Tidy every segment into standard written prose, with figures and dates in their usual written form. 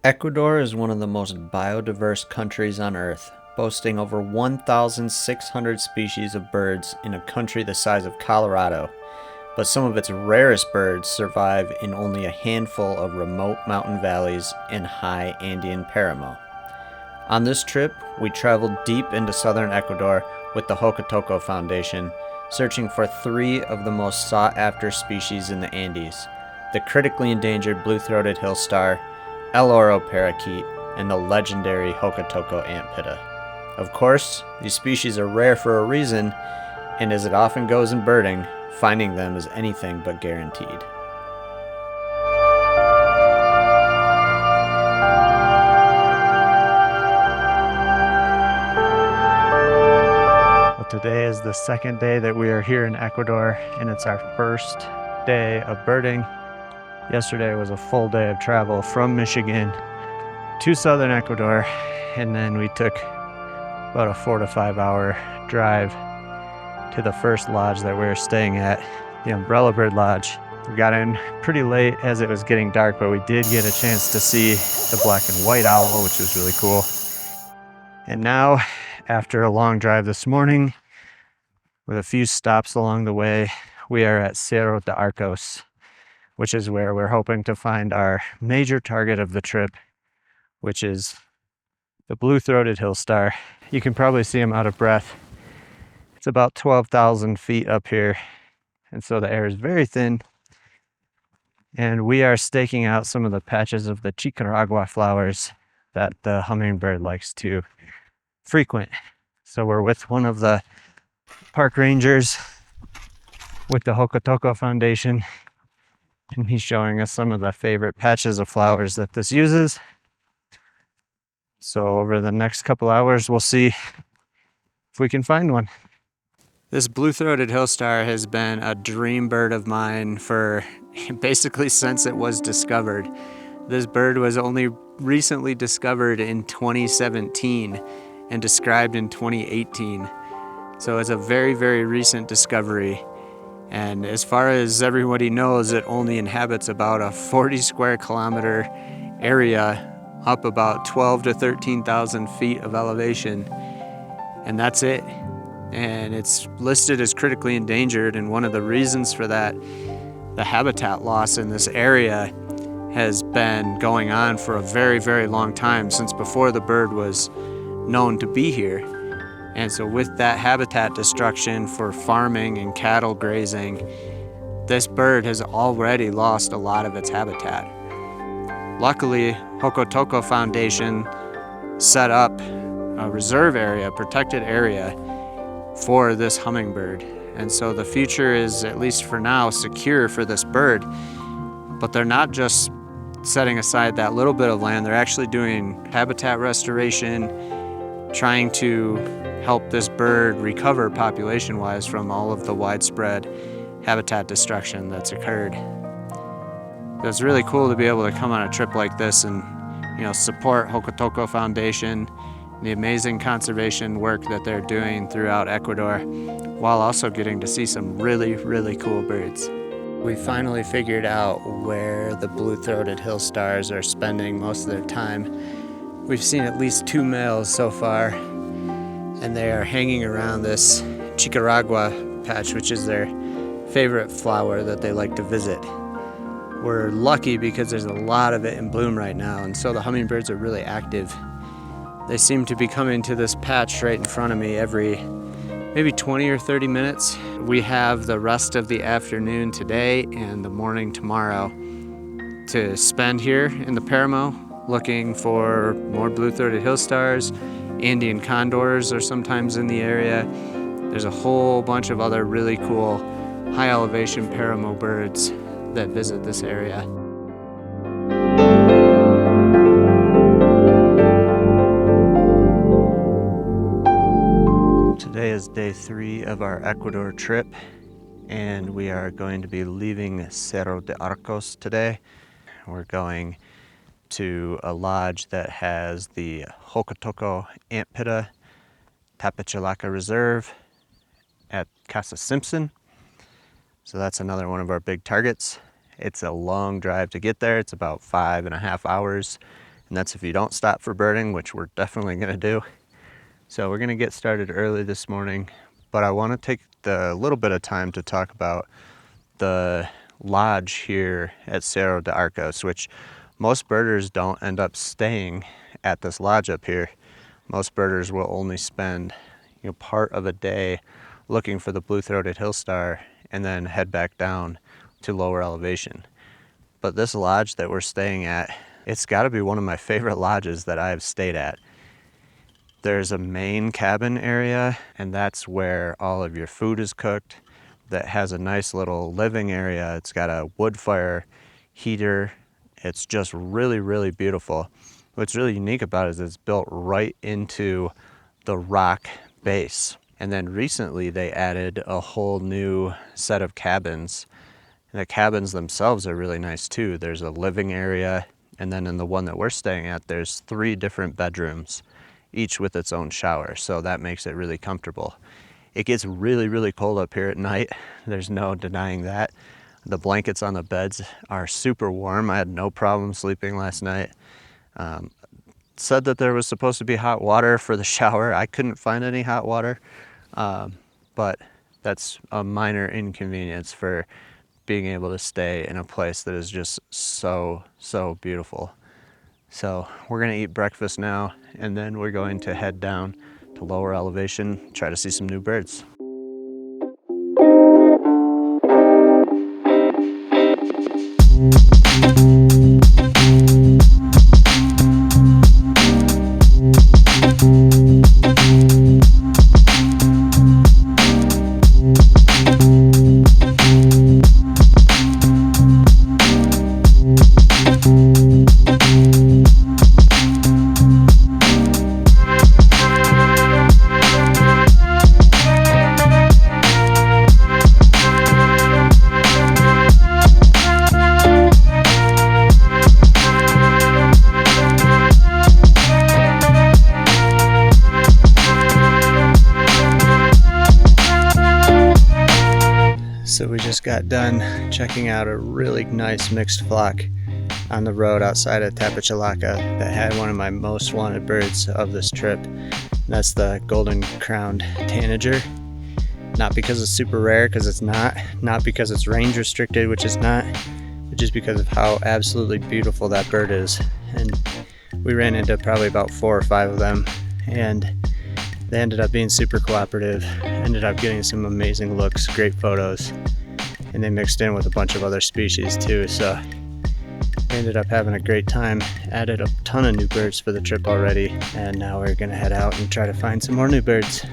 Ecuador is one of the most biodiverse countries on Earth, boasting over 1,600 species of birds in a country the size of Colorado, but some of its rarest birds survive in only a handful of remote mountain valleys and high Andean paramo. On this trip, we traveled deep into southern Ecuador with the Jocotoco Foundation, searching for three of the most sought-after species in the Andes: the critically endangered blue-throated hillstar, Oro Parakeet, and the legendary Jocotoco Antpitta. Of course, these species are rare for a reason, and as it often goes in birding, finding them is anything but guaranteed. Well, today is the second day that we are here in Ecuador, and it's our first day of birding. Yesterday was a full day of travel from Michigan to southern Ecuador, and then we took about a 4 to 5 hour drive to the first lodge that we were staying at, the Umbrella Bird Lodge. We got in pretty late as it was getting dark, but we did get a chance to see the black and white owl, which was really cool. And now, after a long drive this morning, with a few stops along the way, we are at Cerro de Arcos, which is where we're hoping to find our major target of the trip, which is the blue-throated hillstar. You can probably see him out of breath. It's about 12,000 feet up here, and so the air is very thin. And we are staking out some of the patches of the chicaragua flowers that the hummingbird likes to frequent. So we're with one of the park rangers with the Jocotoco Foundation, and he's showing us some of the favorite patches of flowers that this uses. So over the next couple hours, we'll see if we can find one. This blue-throated hillstar has been a dream bird of mine for basically since it was discovered. This bird was only recently discovered in 2017 and described in 2018. So it's a very, very recent discovery. And as far as everybody knows, it only inhabits about a 40 square kilometer area up about 12 to 13,000 feet of elevation. And that's it. And it's listed as critically endangered. And one of the reasons for that, the habitat loss in this area has been going on for a very, very long time, since before the bird was known to be here. And so with that habitat destruction for farming and cattle grazing, this bird has already lost a lot of its habitat. Luckily, Jocotoco Foundation set up a reserve area, protected area for this hummingbird. And so the future is, at least for now, secure for this bird. But they're not just setting aside that little bit of land, they're actually doing habitat restoration, trying to help this bird recover population-wise from all of the widespread habitat destruction that's occurred. It's really cool to be able to come on a trip like this and, support Jocotoco Foundation, the amazing conservation work that they're doing throughout Ecuador, while also getting to see some really, really cool birds. We finally figured out where the blue-throated hillstars are spending most of their time. We've seen at least 2 males so far, and they are hanging around this chicaragua patch, which is their favorite flower that they like to visit. We're lucky because there's a lot of it in bloom right now, and so the hummingbirds are really active. They seem to be coming to this patch right in front of me every maybe 20 or 30 minutes. We have the rest of the afternoon today and the morning tomorrow to spend here in the paramo, looking for more blue-throated hillstars. Andean condors are sometimes in the area. There's a whole bunch of other really cool high elevation paramo birds that visit this area. Today is day 3 of our Ecuador trip, and we are going to be leaving Cerro de Arcos today. We're going to a lodge that has the Jocotoco Antpitta Tapachalaka Reserve at Casa Simpson. So that's another one of our big targets. It's a long drive to get there. It's about 5.5 hours. And that's if you don't stop for birding, which we're definitely gonna do. So we're gonna get started early this morning, but I wanna take the little bit of time to talk about the lodge here at Cerro de Arcos, which most birders don't end up staying at this lodge up here. Most birders will only spend part of a day looking for the blue-throated hillstar and then head back down to lower elevation. But this lodge that we're staying at, it's got to be one of my favorite lodges that I've stayed at. There's a main cabin area, and that's where all of your food is cooked. That has a nice little living area. It's got a wood fire heater. It's just really, really beautiful. What's really unique about it is it's built right into the rock base. And then recently they added a whole new set of cabins. And the cabins themselves are really nice too. There's a living area, and then in the one that we're staying at, there's 3 different bedrooms, each with its own shower. So that makes it really comfortable. It gets really, really cold up here at night. There's no denying that. The blankets on the beds are super warm. I had no problem sleeping last night. Said that there was supposed to be hot water for the shower. I couldn't find any hot water, but that's a minor inconvenience for being able to stay in a place that is just so, so beautiful. So we're gonna eat breakfast now, and then we're going to head down to lower elevation, try to see some new birds. So we just got done checking out a really nice mixed flock on the road outside of Tapachalaka that had one of my most wanted birds of this trip. And that's the golden crowned tanager. Not because it's super rare, because it's not because it's range restricted, which is not, but just because of how absolutely beautiful that bird is. And we ran into probably about 4 or 5 of them, and they ended up being super cooperative, ended up getting some amazing looks, great photos, and they mixed in with a bunch of other species too, so we ended up having a great time. Added a ton of new birds for the trip already, and now we're gonna head out and try to find some more new birds.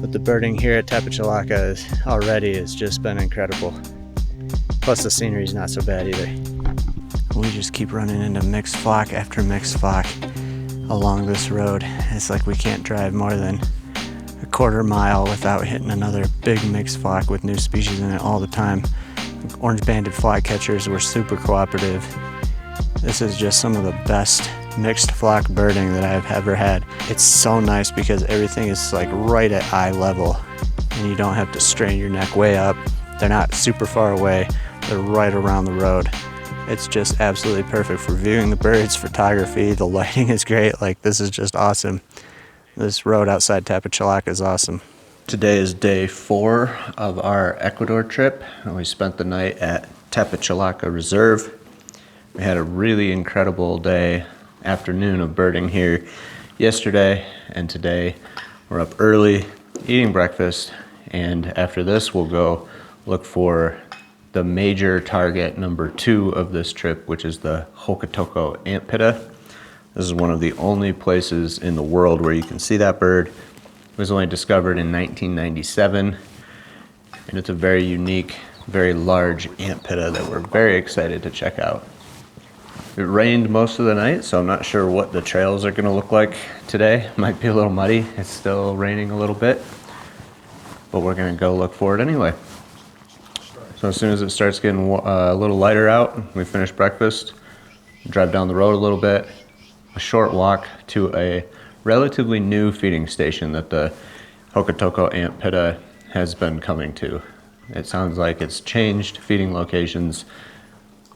But the birding here at Tapachalaka already has just been incredible. Plus the scenery's not so bad either. We just keep running into mixed flock after mixed flock along this road. It's like we can't drive more than a quarter mile without hitting another big mixed flock with new species in it all the time. Orange-banded flycatchers were super cooperative. This is just some of the best mixed flock birding that I've ever had. It's so nice because everything is like right at eye level, and you don't have to strain your neck way up. They're not super far away. They're right around the road. It's just absolutely perfect for viewing the birds, photography. The lighting is great. Like, this is just awesome. This road outside Tapachalaka is awesome. Today is day 4 of our Ecuador trip, and we spent the night at Tapachalaka Reserve. We had a really incredible afternoon of birding here yesterday, and today we're up early eating breakfast, and after this we'll go look for the major target number 2 of this trip, which is the Jocotoco Antpitta. This is one of the only places in the world where you can see that bird. It was only discovered in 1997, and it's a very unique, very large antpitta that we're very excited to check out. It rained most of the night, so I'm not sure what the trails are going to look like today. Might be a little muddy. It's still raining a little bit, but we're going to go look for it anyway. So as soon as it starts getting a little lighter out, we finish breakfast, drive down the road a little bit, a short walk to a relatively new feeding station that the Jocotoco Antpitta has been coming to. It sounds like it's changed feeding locations,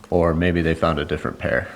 or maybe they found a different pair.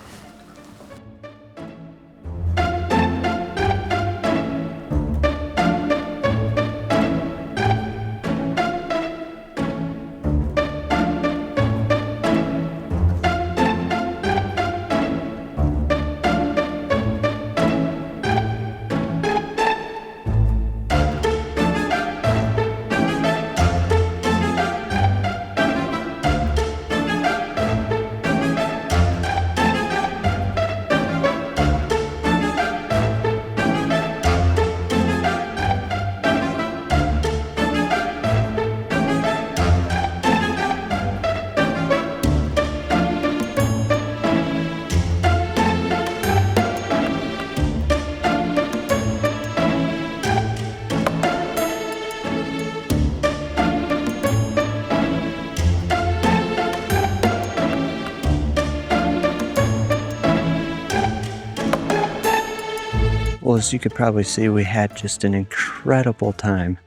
Well, as you could probably see, we had just an incredible time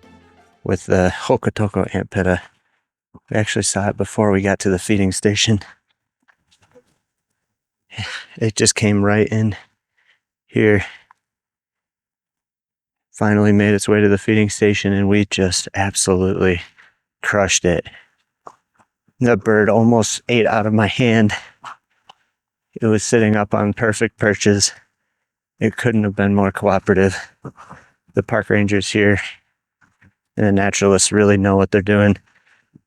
with the Jocotoco Antpitta. We actually saw it before we got to the feeding station. It just came right in here. Finally made its way to the feeding station, and we just absolutely crushed it. The bird almost ate out of my hand. It was sitting up on perfect perches. It couldn't have been more cooperative. The park rangers here and the naturalists really know what they're doing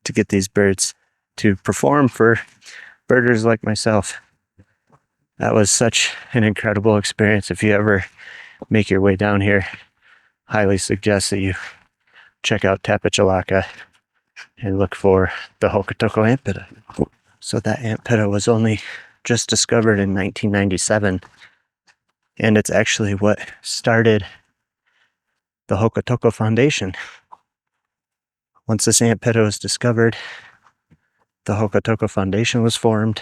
to get these birds to perform for birders like myself. That was such an incredible experience. If you ever make your way down here, highly suggest that you check out Tapachalaka and look for the Jocotoco Antpitta. So that Antpitta was only just discovered in 1997, and it's actually what started the Jocotoco Foundation. Once this Antpitta was discovered, the Jocotoco Foundation was formed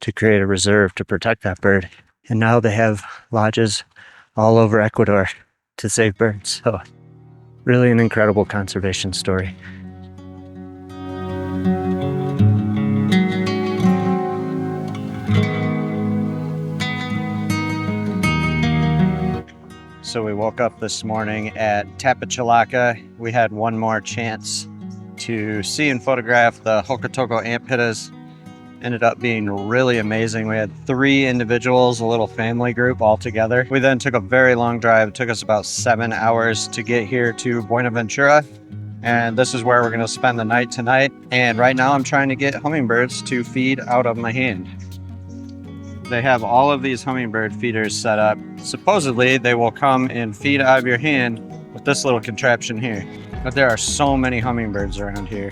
to create a reserve to protect that bird. And now they have lodges all over Ecuador to save birds. So really an incredible conservation story. So we woke up this morning at Tapachalaka. We had one more chance to see and photograph the Jocotoco Antpittas. Ended up being really amazing. We had 3 individuals, a little family group all together. We then took a very long drive. It took us about 7 hours to get here to Buenaventura. And this is where we're gonna spend the night tonight. And right now I'm trying to get hummingbirds to feed out of my hand. They have all of these hummingbird feeders set up. Supposedly they will come and feed out of your hand with this little contraption here. But there are so many hummingbirds around here.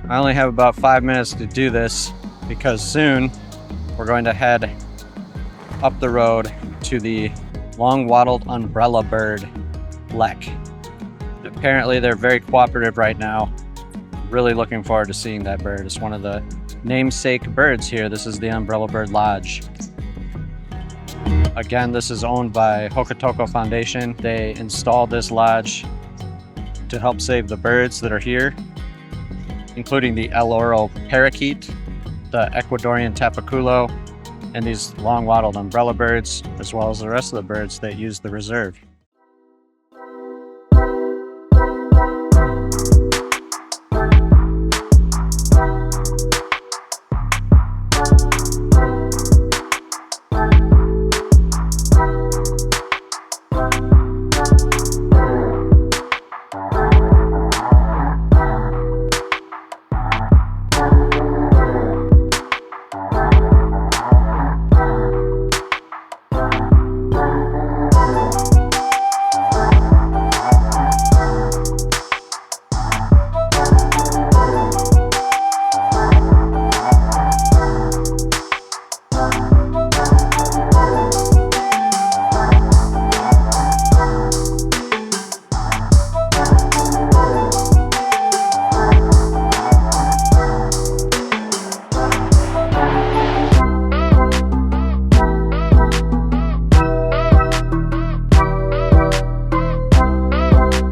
I only have about 5 minutes to do this because soon we're going to head up the road to the long-wattled umbrella bird lek. Apparently they're very cooperative right now. Really looking forward to seeing that bird. It's one of the namesake birds here. This is the Umbrella Bird Lodge. Again, this is owned by Jocotoco Foundation. They installed this lodge to help save the birds that are here, including the Oro Parakeet, the Ecuadorian tapaculo, and these long-wattled umbrella birds, as well as the rest of the birds that use the reserve.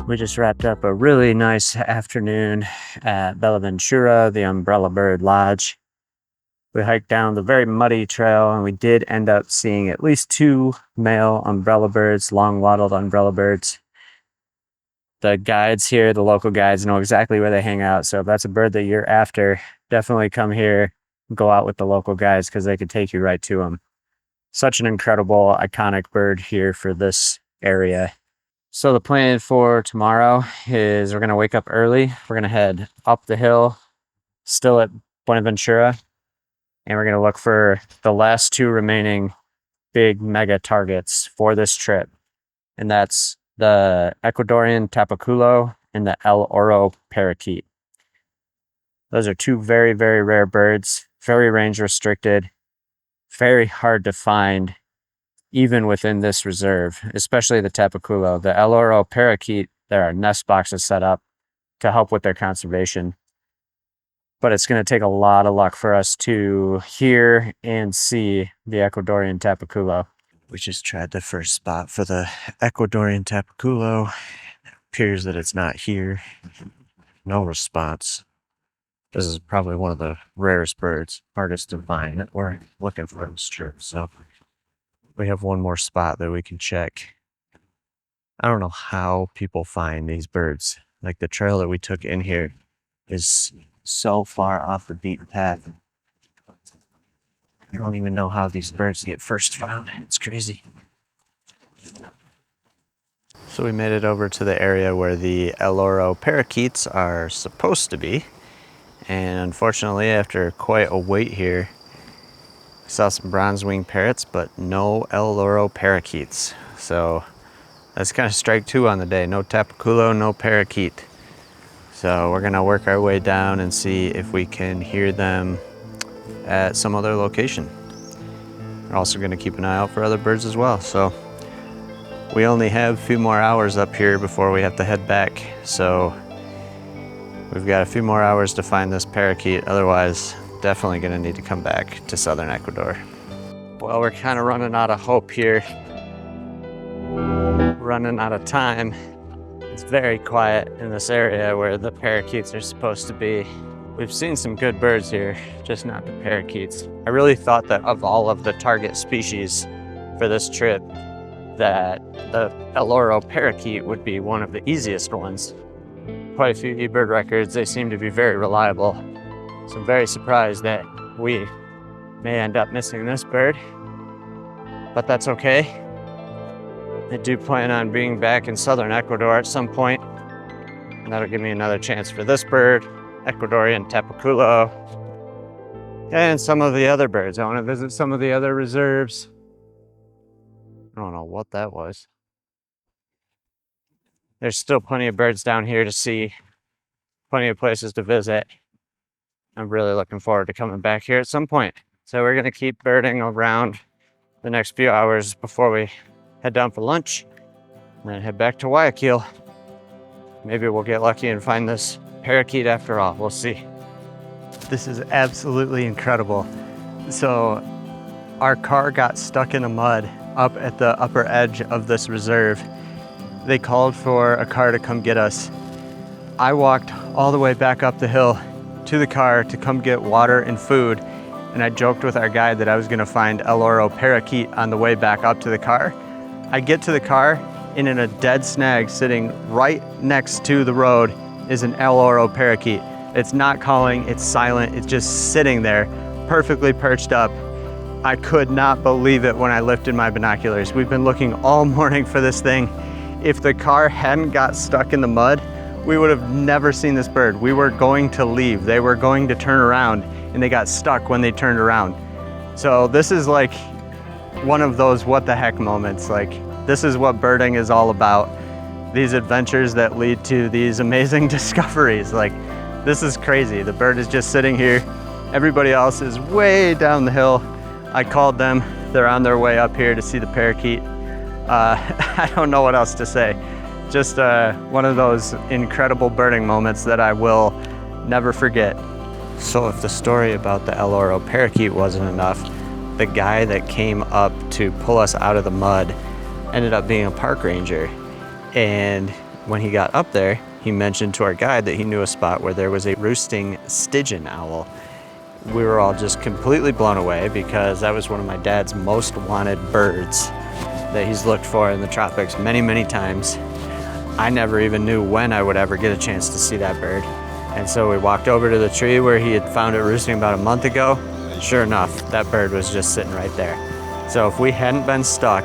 We just wrapped up a really nice afternoon at Buenaventura, the Umbrella Bird Lodge. We hiked down the very muddy trail, and we did end up seeing at least 2 male umbrella birds, long-wattled umbrella birds. The guides here, the local guides, know exactly where they hang out. So if that's a bird that you're after, definitely come here, go out with the local guides because they could take you right to them. Such an incredible, iconic bird here for this area. So the plan for tomorrow is we're going to wake up early. We're going to head up the hill, still at Buenaventura, and we're going to look for the last 2 remaining big mega targets for this trip. And that's the Ecuadorian tapaculo and the Oro Parakeet. Those are 2 very, very rare birds, very range restricted, very hard to find even within this reserve, especially the tapaculo. The Oro Parakeet, there are nest boxes set up to help with their conservation. But it's going to take a lot of luck for us to hear and see the Ecuadorian tapaculo. We just tried the first spot for the Ecuadorian tapaculo. It appears that it's not here. No response. This is probably one of the rarest birds, hardest to find that we're looking for in this trip. So we have one more spot that we can check. I don't know how people find these birds. Like the trail that we took in here is so far off the beaten path. I don't even know how these birds get first found. It's crazy. So we made it over to the area where the Oro Parakeets are supposed to be. And unfortunately, after quite a wait here, I saw some bronze-winged parrots, but no Oro Parakeets. So that's kind of strike two on the day. No tapaculo, no parakeet. So we're gonna work our way down and see if we can hear them at some other location. We're also gonna keep an eye out for other birds as well. So we only have a few more hours up here before we have to head back. So we've got a few more hours to find this parakeet. Otherwise, definitely gonna need to come back to southern Ecuador. Well, we're kind of running out of hope here. Running out of time. It's very quiet in this area where the parakeets are supposed to be. We've seen some good birds here, just not the parakeets. I really thought that of all of the target species for this trip, that the Oro Parakeet would be one of the easiest ones. Quite a few eBird records, they seem to be very reliable. So I'm very surprised that we may end up missing this bird, but that's okay. I do plan on being back in southern Ecuador at some point, and that'll give me another chance for this bird, Ecuadorian tapaculo, and some of the other birds. I want to visit some of the other reserves. I don't know what that was. There's still plenty of birds down here to see, plenty of places to visit. I'm really looking forward to coming back here at some point. So we're gonna keep birding around the next few hours before we head down for lunch and then head back to Guayaquil. Maybe we'll get lucky and find this parakeet after all. We'll see. This is absolutely incredible. So our car got stuck in the mud up at the upper edge of this reserve. They called for a car to come get us. I walked all the way back up the hill to the car to come get water and food. And I joked with our guide that I was gonna find Oro Parakeet on the way back up to the car. I get to the car, and in a dead snag sitting right next to the road is an Oro Parakeet. It's not calling, it's silent, it's just sitting there, perfectly perched up. I could not believe it when I lifted my binoculars. We've been looking all morning for this thing. If the car hadn't got stuck in the mud, we would have never seen this bird. We were going to leave. They were going to turn around, and they got stuck when they turned around. So this is like one of those what the heck moments. Like, this is what birding is all about. These adventures that lead to these amazing discoveries. Like, this is crazy. The bird is just sitting here. Everybody else is way down the hill. I called them. They're on their way up here to see the parakeet. I don't know what else to say. Just one of those incredible birding moments that I will never forget. So if the story about the Oro Parakeet wasn't enough, the guy that came up to pull us out of the mud ended up being a park ranger. And when he got up there, he mentioned to our guide that he knew a spot where there was a roosting Stygian owl. We were all just completely blown away because that was one of my dad's most wanted birds that he's looked for in the tropics many, many times. I never even knew when I would ever get a chance to see that bird. And so we walked over to the tree where he had found it roosting about a month ago. Sure enough, that bird was just sitting right there. So if we hadn't been stuck,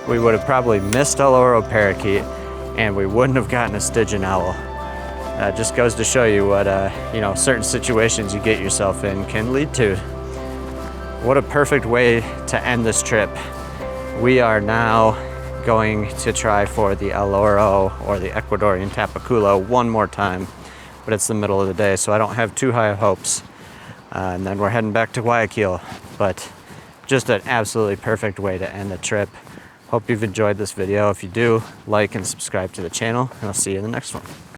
we would have probably missed a Oro Parakeet, and we wouldn't have gotten a Stygian owl. Just goes to show you what certain situations you get yourself in can lead to. What a perfect way to end this trip. We are now going to try for the Oro or the Ecuadorian tapaculo one more time, but it's the middle of the day, so I don't have too high hopes. And then we're heading back to Guayaquil, but just an absolutely perfect way to end the trip. Hope you've enjoyed this video. If you do, like and subscribe to the channel, and I'll see you in the next one.